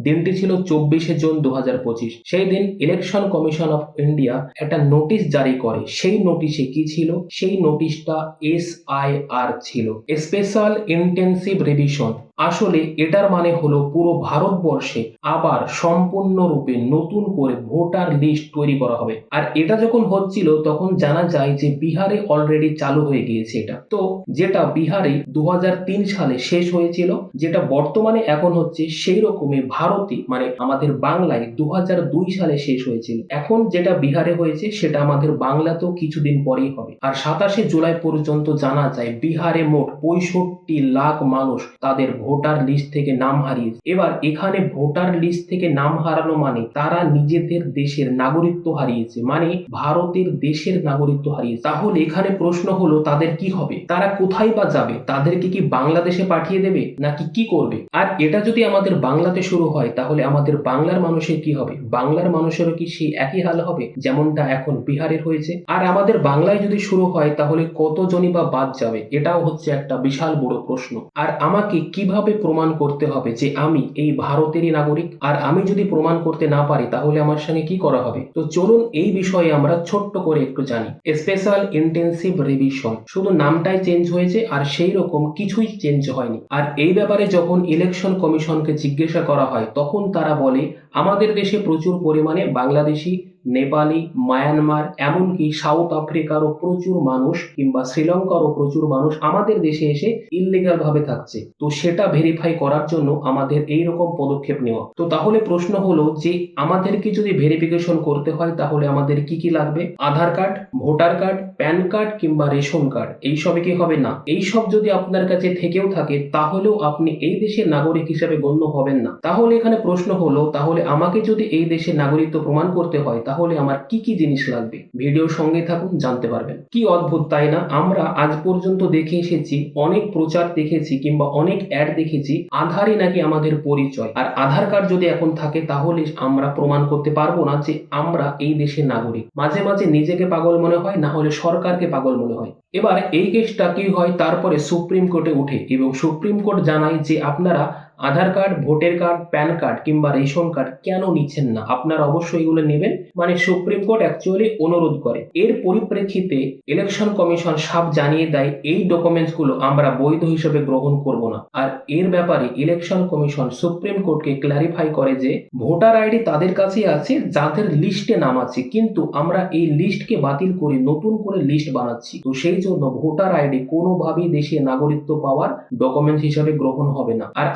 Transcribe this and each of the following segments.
দিনটি ছিল 24 জুন 2025। সেই দিন ইলেকশন কমিশন অফ ইন্ডিয়া একটা নোটিশ জারি করে। সেই নোটিশে কি ছিল? সেই নোটিশটা SIR ছিল, স্পেশাল ইন্টেন্সিভ রিভিশন। আসলে এটার মানে হলো পুরো ভারতবর্ষে আবার সম্পূর্ণরূপে নতুন করে ভোটার লিস্ট তৈরি করা হবে। আর এটা যখন হচ্ছিল তখন জানা যায় যে বিহারে অলরেডি চালু হয়ে গিয়েছে এটা। তো যেটা বিহারে 2003 সালে শেষ হয়েছিল, যেটা বর্তমানে এখন হচ্ছে, সেই রকমই ভারতে মানে আমাদের বাংলায় 2002 সালে শেষ হয়েছিল। এখন যেটা বিহারে হয়েছে সেটা আমাদের বাংলাতেও কিছুদিন পরেই হবে। আর 27 জুলাই পর্যন্ত জানা যায় বিহারে মোট 65 লাখ মানুষ তাদের ভোটার লিস্ট থেকে নাম হারিয়েছে। এবার এখানে ভোটার লিস্ট থেকে নাম হারানো মানে তারা নিজেদের দেশের নাগরিকত্ব হারিয়েছে, মানে ভারতের দেশের নাগরিকত্ব হারিয়েছে। তাহলে এখানে প্রশ্ন হলো তাদের কি হবে? তারা কোথায় বা যাবে? তাদেরকে কি বাংলাদেশে পাঠিয়ে দেবে নাকি কি করবে? আর এটা যদি আমাদের বাংলাতে শুরু হয় তাহলে আমাদের বাংলার মানুষের কি হবে? বাংলার মানুষেরও কি সেই একই হাল হবে যেমনটা এখন বিহারের হয়েছে? আর আমাদের বাংলায় যদি শুরু হয় তাহলে কতজনই বা বাদ যাবে? এটাও হচ্ছে একটা বিশাল বড় প্রশ্ন। আর আমাকে কিভাবে প্রমাণ করতে হবে যে আমি এই ভারতেরই নাগরিক? আর আমি যদি প্রমাণ করতে না পারি তাহলে আমার সঙ্গে কি করা হবে? তো চলুন এই বিষয়ে আমরা ছোট্ট করে একটু জানি। স্পেশাল ইন্টেন্সিভ রিভিশন, শুধু নামটাই চেঞ্জ হয়েছে আর সেই রকম কিছুই চেঞ্জ হয়নি। আর এই ব্যাপারে যখন ইলেকশন কমিশনকে জিজ্ঞাসা করা হয় তখন তারা বলে আমাদের দেশে প্রচুর পরিমাণে বাংলাদেশি, নেপালি, মায়ানমার, এমনকি সাউথ আফ্রিকারও প্রচুর মানুষ কিংবা শ্রীলঙ্কারও প্রচুর মানুষ আমাদের দেশে এসে ইললিগাল ভাবে থাকছে। তো সেটা ভেরিফাই করার জন্য আমাদের এই রকম পদক্ষেপ নেওয়া। তো তাহলে প্রশ্ন হলো যে আমাদেরকে যদি ভেরিফিকেশন করতে হয় তাহলে আমাদের কি কি লাগবে? Aadhaar card, voter card, PAN card কিংবা রেশন কার্ড, এইসবে কি হবে না? এইসব যদি আপনার কাছে থেকেও থাকে তাহলেও আপনি এই দেশের নাগরিক হিসেবে গণ্য হবেন না। তাহলে এখানে প্রশ্ন হলো তাহলে আমাকে যদি এই দেশের নাগরিকত্ব প্রমাণ করতে হয় তাহলে আমার কি কি জিনিস লাগবে? ভিডিওর সঙ্গে থাকুন, জানতে পারবেন। কি অদ্ভুত তাই না? আমরা আজ পর্যন্ত দেখে এসেছি, অনেক প্রচার দেখেছি কিংবা অনেক অ্যাড দেখেছি, আধারই নাকি আমাদের পরিচয়। আর আধার কার্ড যদি এখন থাকে তাহলে আমরা প্রমাণ করতে পারবো না যে আমরা এই দেশের নাগরিক। মাঝে মাঝে নিজেকে পাগল মনে হয়, না হলে সরকারকে পাগল মনে হয়। এবার এই কেসটা কি হয়, তারপরে সুপ্রিম কোর্টে উঠে এবং সুপ্রিম কোর্ট জানায় যে আপনারা Aadhaar card, voter card, PAN card কিংবা রেশন কার্ড কেন নিচ্ছেন না? আপনারা অবশ্যই এগুলো নেবেন। মানে সুপ্রিম কোর্ট অ্যাকচুয়ালি অনুরোধ করে। এর পরিপ্রেক্ষিতে ইলেকশন কমিশন সাফ জানিয়ে দেয় এই ডকুমেন্টস গুলো আমরা বৈধ হিসেবে গ্রহণ করব না। আর এর ব্যাপারে ইলেকশন কমিশন সুপ্রিম কোর্টকে ক্ল্যারিফাই করে যে ভোটার আইডি তাদের কাছেই আছে যাদের লিস্টে নাম আছে, কিন্তু আমরা এই লিস্টকে বাতিল করে নতুন করে লিস্ট বানাচ্ছি। তো সেই জন্য ভোটার আইডি কোনোভাবেই দেশে নাগরিকত্ব পাওয়ার ডকুমেন্টস হিসেবে গ্রহণ হবে না। আর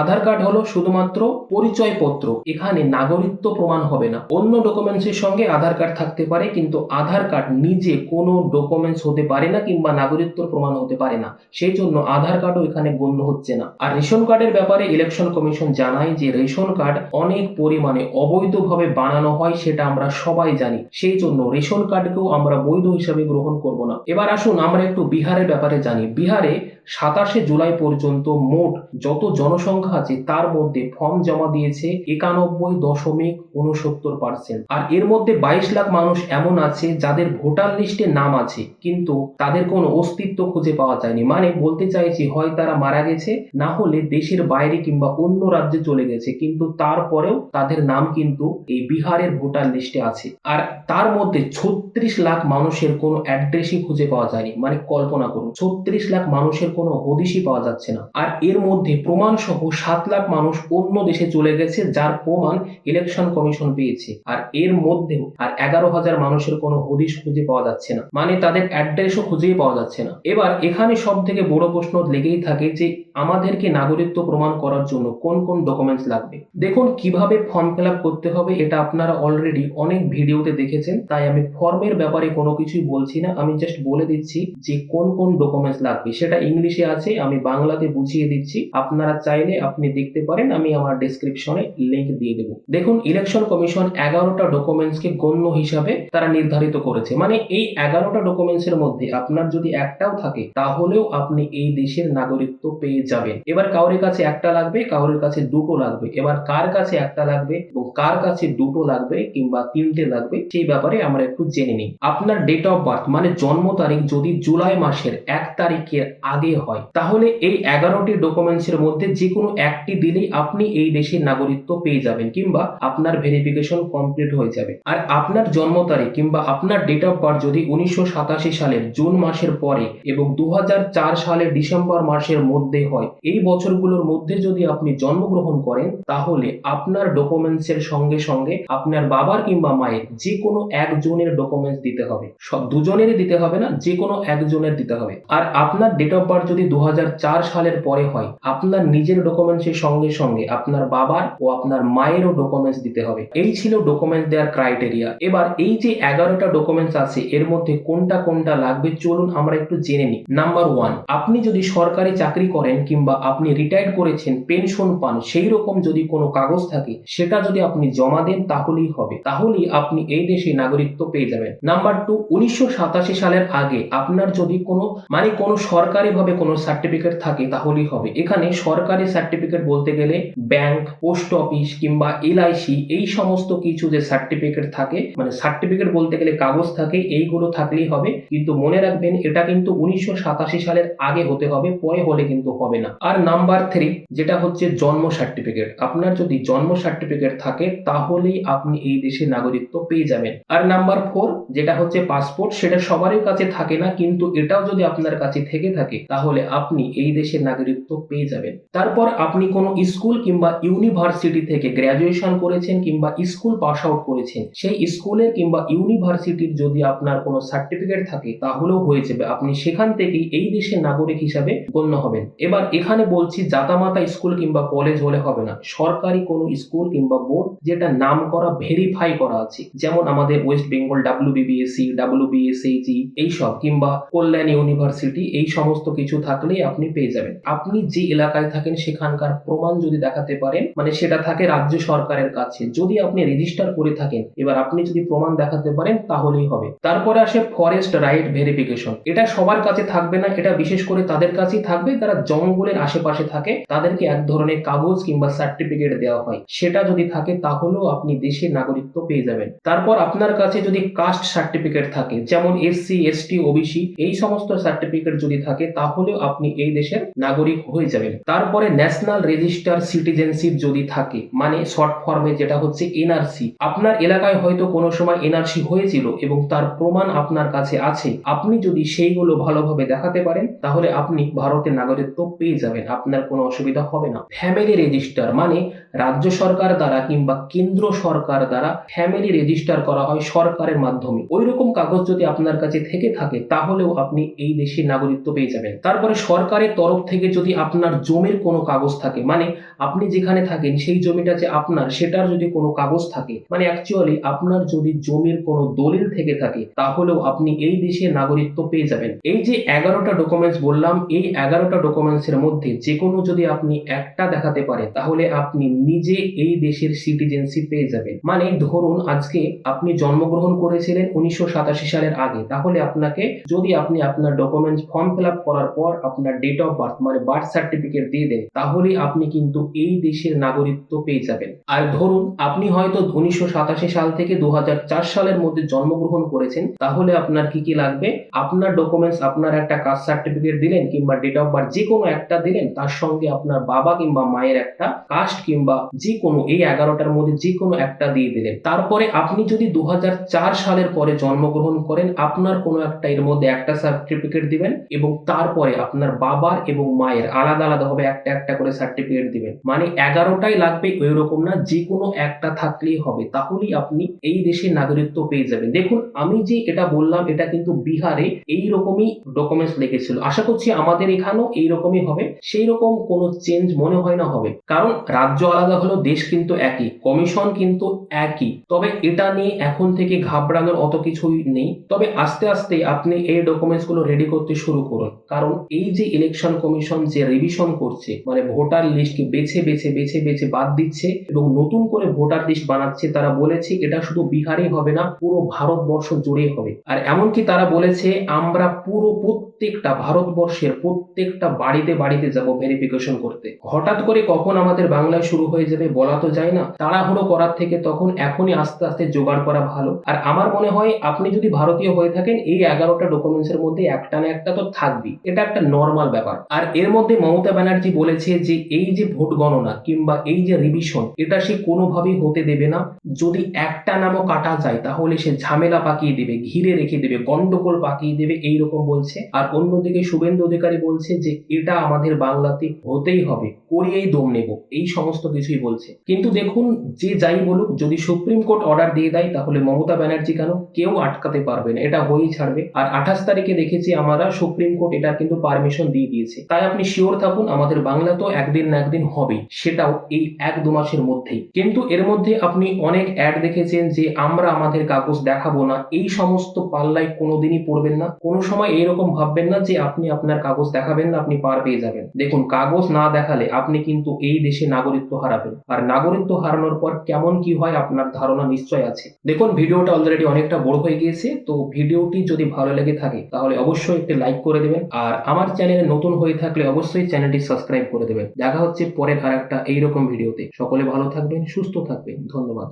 আধার কার্ড হলো শুধুমাত্র পরিচয়পত্র, এখানে নাগরিকত্ব প্রমাণ হবে না। অন্য ডকুমেন্টসের সঙ্গে আধার কার্ড থাকতে পারে, কিন্তু আধার কার্ড নিজে কোনো ডকুমেন্টস হতে পারে না কিংবা নাগরিকত্ব প্রমাণ হতে পারে না। সেই জন্য আধার কার্ডও এখানে গণ্য হচ্ছে না। আর রেশন কার্ডের ব্যাপারে ইলেকশন কমিশন জানায় যে রেশন কার্ড অনেক পরিমাণে অবৈধভাবে বানানো হয়, সেটা আমরা সবাই জানি। সেই জন্য রেশন কার্ডকেও আমরা বৈধ হিসাবে গ্রহণ করব না। এবার আসুন আমরা একটু বিহারের ব্যাপারে জানি। বিহারে 27 জুলাই পর্যন্ত মোট যত জনসংখ্যা আছে তার মধ্যে ফর্ম জমা দিয়েছে 91.69%। আর এর মধ্যে 22 লাখ মানুষ এমন আছে যাদের ভোটার লিস্টে নাম আছে কিন্তু তাদের কোনো অস্তিত্ব খুঁজে পাওয়া যায়নি। মানে বলতে চাইছি হয় তারা মারা গেছে, না হলে দেশের বাইরে কিংবা অন্য রাজ্যে চলে গেছে, কিন্তু তারপরেও তাদের নাম কিন্তু এই বিহারের ভোটার লিস্টে আছে। আর তার মধ্যে 36 লাখ মানুষের কোনো অ্যাড্রেসই খুঁজে পাওয়া যায়নি। মানে কল্পনা করুন, 36 লাখ মানুষের কোনো হদিশই পাওয়া যাচ্ছে না। আর এর মধ্যে প্রমাণ সহ 7 লাখ মানুষ অন্য দেশে চলে গেছে, যার প্রমাণ ইলেকশন কমিশন পেয়েছে। আর এর মধ্যে 11,000 মানুষের কোনো হদিশ খুঁজে পাওয়া যাচ্ছে না, মানে তাদের অ্যাড্রেসও খুঁজেই পাওয়া যাচ্ছে না। এবার এখানে সব থেকে বড় প্রশ্ন লেগেই থাকে যে আমাদেরকে নাগরিকত্ব প্রমাণ করার জন্য কোন কোন ডকুমেন্টস লাগবে। দেখুন কিভাবে ফর্ম ফিল আপ করতে হবে এটা আপনারা অলরেডি অনেক ভিডিওতে দেখেছেন, তাই আমি ফর্মের ব্যাপারে কোনো কিছুই বলছি না। আমি জাস্ট বলে দিচ্ছি যে কোন কোন ডকুমেন্টস লাগবে। সেটা ইংলিশে আছে, আমি বাংলাতে বুঝিয়ে দিচ্ছি, আপনারা চাইলে আপনি দেখতে পারেন, আমি আমার ডেসক্রিপশনে লিংক দিয়ে দেবো। দেখুন ইলেকশন কমিশন 11টা ডকুমেন্টসকে গণ্য হিসাবে তারা নির্ধারিত করেছে। মানে এই 11টা ডকুমেন্টস এর মধ্যে আপনার যদি একটাও থাকে তাহলেও আপনি এই দেশের নাগরিকত্ব পেয়ে যাবেন। এবার কাউরের কাছে একটা লাগবে, কাউরের কাছে দুটো লাগবে। এবার কার কাছে একটা লাগবে এবং কার কাছে দুটো লাগবে কিংবা তিনটে লাগবে সেই ব্যাপারে আমরা একটু জেনে নিই। আপনার ডেট অফ বার্থ মানে জন্ম তারিখ যদি জুলাই মাসের 1 তারিখের আগে আগে হয়, তাহলে এই 11টি ডকুমেন্টসের মধ্যে যে কোনো একটি দিলেই আপনি এই দেশের নাগরিকত্ব পেয়ে যাবেন কিংবা আপনার ভেরিফিকেশন কমপ্লিট হয়ে যাবে। আর আপনার জন্ম তারিখ কিংবা আপনার ডেট অফ বার্থ যদি 1987 সালের জুন মাসের পরে এবং 2004 সালের ডিসেম্বর মাসের মধ্যে হয়, এই বছরগুলোর মধ্যে যদি আপনি জন্মগ্রহণ করেন, তাহলে আপনার ডকুমেন্টসের সঙ্গে সঙ্গে আপনার বাবার কিংবা মায়ের যে কোনো একজনের ডকুমেন্টস দিতে হবে। সব দুজনেরই দিতে হবে না, যে কোনো একজনের দিতে হবে। আর আপনার ডেট অফ বার্থ যদি 2004 সালের পরে হয়, আপনার নিজের ডকুমেন্টসের সঙ্গে সঙ্গে আপনার বাবার ও আপনার মায়েরও ডকুমেন্টস দিতে হবে। এই ছিল ডকুমেন্টস দেওয়ার ক্রাইটেরিয়া। এবার এই যে 11টা ডকুমেন্টস আছে, এর মধ্যে কোনটা কোনটা লাগবে চলুন আমরা একটু জেনে নিই। নাম্বার 1, আপনি যদি সরকারি চাকরি করেন কিংবা আপনি রিটায়ার্ড করেছেন, পেনশন পান, সেই রকম যদি কোনো কাগজ থাকে, সেটা যদি আপনি জমা দেন তাহলেই হবে, তাহলেই আপনি এই দেশে নাগরিকত্ব পেয়ে যাবেন। নাম্বার 2, 1987 সালের আগে আপনার যদি কোনো সরকারিভাবে কোনো সার্টিফিকেট থাকে তাহলেই হবে। এখানে সরকারি সার্টিফিকেট বলতে গেলে ব্যাংক, পোস্ট অফিস কিংবা এলআইসি, এই সমস্ত কিছু যে সার্টিফিকেট থাকে, মানে সার্টিফিকেট বলতে গেলে কাগজ থাকে, এইগুলো থাকলেই হবে। কিন্তু মনে রাখবেন এটা কিন্তু 1987 সালের আগে হতে হবে, পরে হলে কিন্তু হবে না। আর নাম্বার 3 যেটা হচ্ছে জন্ম সার্টিফিকেট, আপনার যদি জন্ম সার্টিফিকেট থাকে তাহলেই আপনি এই দেশে নাগরিকত্ব পেয়ে যাবেন। আর নাম্বার 4 যেটা হচ্ছে পাসপোর্ট, সেটা সবারই কাছে থাকে না, কিন্তু এটাও যদি আপনার কাছে থেকে থাকে তাহলে আপনি এই দেশের নাগরিকত্ব পেয়ে যাবেন। তারপর আপনি কোনো স্কুল কিংবা ইউনিভার্সিটি থেকে গ্র্যাজুয়েশন করেছেন কিংবা স্কুল পাস আউট করেছেন, সেই স্কুলের কিংবা ইউনিভার্সিটির যদি আপনার কোনো সার্টিফিকেট থাকে তাহলেও হয়ে যাবে, আপনি সেখান থেকেই এই দেশের নাগরিক হিসাবে গণ্য হবেন। এবার এখানে বলছি জাতামাতা স্কুল কিংবা কলেজ হলে হবে না, সরকারি কোনো স্কুল কিংবা বোর্ড যেটা নাম করা, ভেরিফাই করা আছে, যেমন আমাদের ওয়েস্ট বেঙ্গল WBBSC, WBSHE এইসব, কিংবা কল্যাণ ইউনিভার্সিটি, এই সমস্ত কিছু থাকলেই আপনি পেয়ে যাবেন। আপনি যে এলাকায় থাকেন সেখানকার প্রমাণ যদি দেখাতে পারেন, মানে সেটা থাকে রাজ্য সরকারের কাছে, যদি আপনি রেজিস্টার করে থাকেন, এবার আপনি যদি প্রমাণ দেখাতে পারেন তাহলেই হবে। তারপরে আসে ফরেস্ট রাইট ভেরিফিকেশন। এটা সবার কাছে থাকবে না, এটা বিশেষ করে তাদের কাছেই থাকবে যারা জঙ্গলের আশেপাশে থাকে, তাদেরকে এক ধরনের কাগজ কিংবা সার্টিফিকেট দেওয়া হয়, সেটা যদি থাকে তাহলেও আপনি দেশের নাগরিকত্ব পেয়ে যাবেন। তারপর আপনার কাছে যদি কাস্ট সার্টিফিকেট থাকে, যেমন SC, ST, OBC, এই সমস্ত সার্টিফিকেট যদি থাকে তাহলেও আপনি এই দেশের নাগরিক হয়ে যাবেন। তারপরে ন্যাশনাল রেজিস্টার সিটিজেনশিপ যদি থাকে, মানে শর্ট ফর্মে যেটা হচ্ছে NRC, আপনার এলাকায় হয়তো কোনো সময় NRC হয়েছিল এবং তার প্রমাণ আপনার কাছে আছে, আপনি যদি সেইগুলো ভালোভাবে দেখাতে পারেন তাহলে আপনি ভারতের নাগরিকত্ব পেয়ে যাবেন, আপনার কোনো অসুবিধা হবে না। ফ্যামিলি রেজিস্টার, মানে রাজ্য সরকার দ্বারা কিংবা কেন্দ্র সরকার দ্বারা ফ্যামিলি রেজিস্টার করা হয় সরকারের মাধ্যমে, ওই রকম কাগজ যদি আপনার কাছে থেকে থাকে তাহলেও আপনি এই দেশের নাগরিকত্ব পেয়ে যাবেন। তারপরে সরকারের তরফ থেকে যদি আপনার জমির কোনো কাগজ থাকে, মানে আপনি যেখানে থাকেন সেই জমিটা যে আপনার, সেটার যদি কোনো কাগজ থাকে, মানে অ্যাকচুয়ালি আপনার যদি জমির কোনো দলিল থেকে থাকে, তাহলেও আপনি এই দেশের নাগরিকত্ব পেয়ে যাবেন। এই যে 11টা ডকুমেন্টস বললাম, এই 11টা ডকুমেন্টস এর মধ্যে যে কোনো যদি আপনি একটা দেখাতে পারেন তাহলে আপনি নিজে এই দেশের সিটিজেনশিপ পেয়ে যাবেন। মানে ধরুন আজকে আপনি জন্মগ্রহণ করেছিলেন 1987 সালের আগে, তাহলে আপনাকে যদি আপনি আপনার ডকুমেন্টস ফর্ম ফিল আপ করার পর আপনার ডেট অফ বার্থ মানে বার্থ সার্টিফিকেট দিয়ে দেন, তাহলে আপনি কিন্তু এই দেশের নাগরিকত্ব পেয়ে যাবেন। আর ধরুন আপনি হয়তো 1987 সাল থেকে 2004 সালের মধ্যে জন্মগ্রহণ করেছেন, তাহলে আপনার কি কি লাগবে? আপনার ডকুমেন্টস, আপনার একটা কাস্ট সার্টিফিকেট দিলেন কিংবা ডেট অফ বার্থ যে কোনো একটা দিলেন, তার সঙ্গে আপনার বাবা কিংবা মায়ের একটা কাস্ট কিংবা যে কোনো এই 11টার মধ্যে যে কোনো একটা দিয়ে দিলেন। তারপরে আপনি যদি 2004 সালের পরে জন্মগ্রহণ করেন, আপনার কোনো একটা এর মধ্যে একটা সার্টিফিকেট দিবেন এবং তারপরে আপনার বাবার এবং মায়ের আলাদা আলাদা ভাবে একটা একটা করে সার্টিফিকেট দিবেন। মানে 11টাই লাগবে ওইরকম না, যে কোনো একটা থাকলেই হবে, তাহলেই আপনি এই দেশের নাগরিকত্ব পেয়ে যাবেন। দেখুন আমি যে এটা বললাম এটা কিন্তু বিহারে এই রকমই ডকুমেন্টস লিখেছিল, আশা করছি আমাদের এখানেও এই রকমই হবে, সেই রকম কোনো চেঞ্জ মনে হয় না হবে, কারণ রাজ্য আলাদা হলেও দেশ কিন্তু একই, কমিশন কিন্তু একই। তবে এটা নিয়ে এখন থেকে ঘাবড়ানোর অত কিছুই নেই, তবে আস্তে আস্তে আপনি এই ডকুমেন্টস গুলো রেডি করতে শুরু করুন, কারণ এই যে ইলেকশন কমিশন যে রিভিশন করছে, মানে ভোটার লিস্টকে বেছে বেছে বেছে বেছে বাদ দিচ্ছে এবং নতুন করে ভোটার লিস্ট বানাচ্ছে, তারা বলেছে এটা শুধু বিহারেই হবে না, পুরো ভারতবর্ষ জুড়ে হবে। আর এমনকি তারা বলেছে আমরা পুরো প্রত্যেকটা ভারতবর্ষের প্রত্যেকটা বাড়িতে বাড়িতে যাব ভেরিফিকেশন করতে। হঠাৎ করে কখন আমাদের বাংলায় শুরু হয়ে যাবে বলা তো যায় না, তাড়াহুড়ো করার থেকে তখন এখনই আস্তে আস্তে জোগাড় করা ভালো। আর আমার মনে হয় আপনি যদি ভারতীয় হয়ে থাকেন এই 11টা ডকুমেন্টস এর মধ্যে একটা না একটা তো থাকবেই, এটা একটা নর্মাল ব্যাপার। আর এর মধ্যে মমতা ব্যানার্জি বলেছে যে এই যে ভোট গণনা কিংবা এই যে রিভিশন, এটা সে কোনোভাবেই হতে দেবে না। যদি একটা নামও কাটা যায় তাহলে সে ঝামেলা পাকিয়ে দেবে, ঘিরে রেখে দেবে, গন্ডগোল পাকিয়ে দেবে, এইরকম বলছে। আর অন্যদিকে শুভেন্দু অধিকারী বলছে যে এটা আমাদের বাংলাতে হতেই হবে, করিয়েই দম নেব, এই সমস্ত কিছুই বলছে। কিন্তু দেখুন, যে যাই বলুক, যদি সুপ্রিম কোর্ট অর্ডার দিয়ে দেয় তাহলে মমতা ব্যানার্জি কেন, কেউ আটকাতে পারবে না, এটা হয়েই ছাড়বে। আর 28 তারিখে দেখেছি আমরা সুপ্রিম কোর্ট এটা কিন্তু পারমিশন দিয়ে দিয়েছে। তাই আপনি শিওর থাকুন আমাদের বাংলা তো একদিন না একদিন হবেই, সেটাও এই 1-2 মাসের মধ্যেই। কিন্তু এর মধ্যে আপনি অনেক অ্যাড দেখেছেন যে আমরা আমাদের কাগজ দেখাবো না, এই সমস্ত পাল্লায় কোনোদিনই পড়বেন না। কোনো সময় এরকম ভাববেন না যে আপনি আপনার কাগজ দেখাবেন না, আপনি পার পেয়ে যাবেন। দেখুন, কাগজ না দেখালে আপনি কিন্তু এই দেশে নাগরিকত্ব হারাবেন, আর নাগরিকত্ব হারানোর পর কেমন কি হয় আপনার ধারণা নিশ্চয় আছে। দেখুন, ভিডিওটা অলরেডি অনেকটা বড় হয়ে গিয়েছে, তো ভিডিওটি যদি ভালো লেগে থাকে তাহলে অবশ্যই একটি লাইক করে দেবেন, আর আমার চ্যানেলে নতুন হয়ে থাকলে অবশ্যই চ্যানেলটি সাবস্ক্রাইব করে দেবেন। দেখা হচ্ছে পরের আর একটা এইরকম ভিডিওতে। সকলে ভালো থাকবেন, সুস্থ থাকবেন, ধন্যবাদ।